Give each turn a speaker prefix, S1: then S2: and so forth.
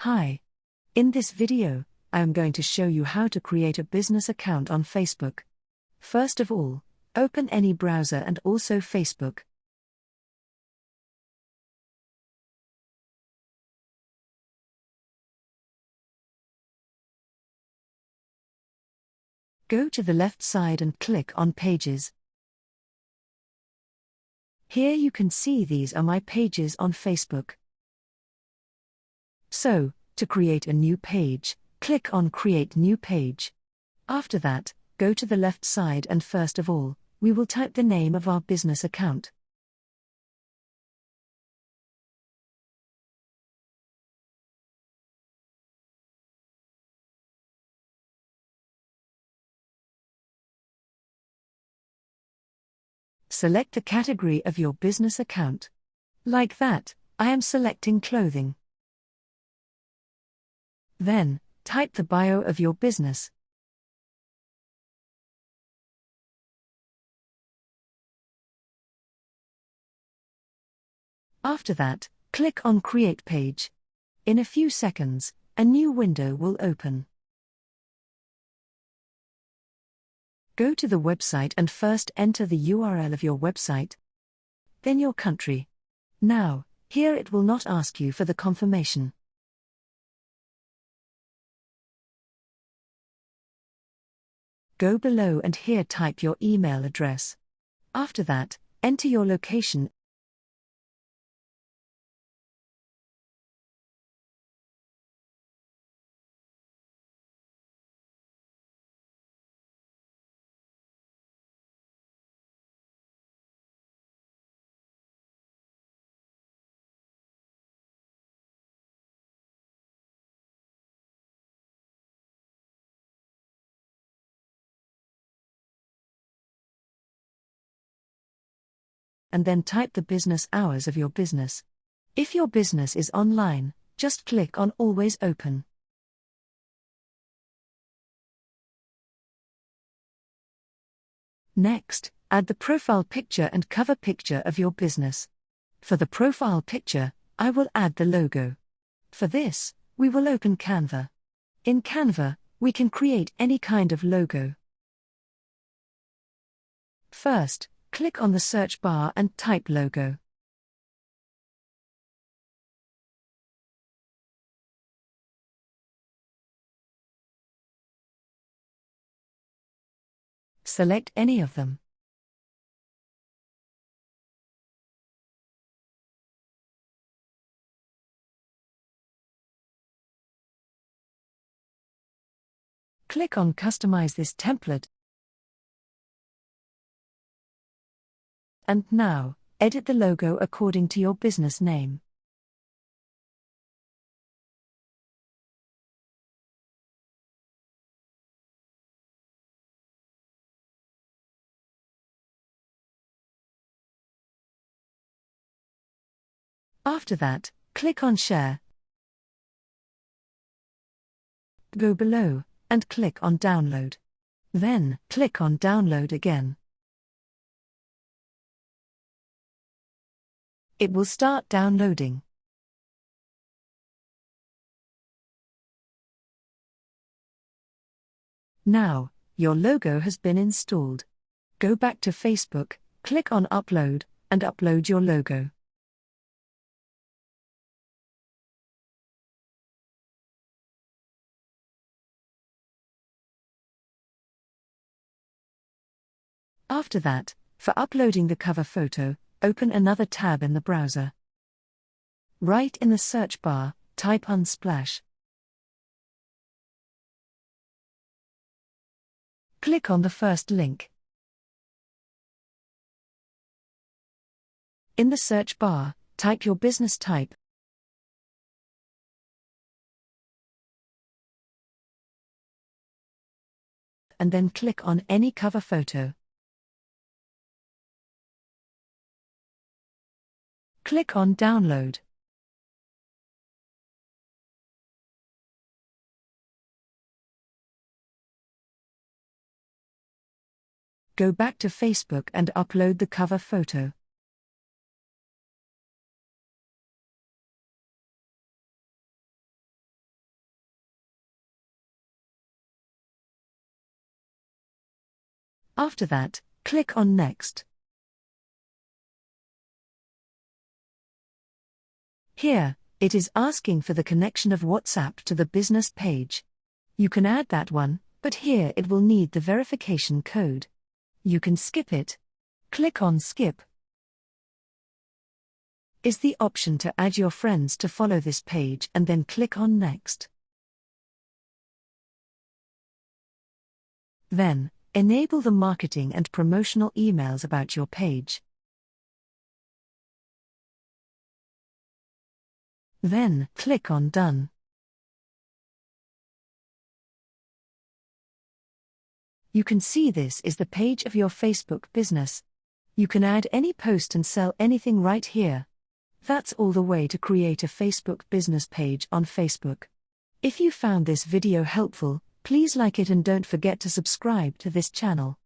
S1: Hi. In this video, I am going to show you how to create a business account on Facebook. First of all, open any browser and also Facebook. Go to the left side and click on Pages. Here you can see these are my pages on Facebook. So, to create a new page, click on Create New Page. After that, go to the left side and first of all, we will type the name of our business account. Select the category of your business account. Like that, I am selecting clothing. Then, type the bio of your business. After that, click on Create Page. In a few seconds, a new window will open. Go to the website and first enter the URL of your website, then your country. Now, here it will not ask you for the confirmation. Go below and here type your email address. After that, enter your location. And then type the business hours of your business. If your business is online, just click on Always Open. Next, add the profile picture and cover picture of your business. For the profile picture, I will add the logo. For this, we will open Canva. In Canva, we can create any kind of logo. First, click on the search bar and type logo. Select any of them. Click on Customize this template. And now, edit the logo according to your business name. After that, click on Share. Go below, and click on Download. Then, click on Download again. It will start downloading. Now, your logo has been installed. Go back to Facebook, click on Upload, and upload your logo. After that, for uploading the cover photo, open another tab in the browser. Right in the search bar, type Unsplash. Click on the first link. In the search bar, type your business type. And then click on any cover photo. Click on Download. Go back to Facebook and upload the cover photo. After that, click on Next. Here, it is asking for the connection of WhatsApp to the business page. You can add that one, but here it will need the verification code. You can skip it. Click on Skip. Is the option to add your friends to follow this page and then click on Next. Then, enable the marketing and promotional emails about your page. Then, click on Done. You can see this is the page of your Facebook business. You can add any post and sell anything right here. That's all the way to create a Facebook business page on Facebook. If you found this video helpful, please like it and don't forget to subscribe to this channel.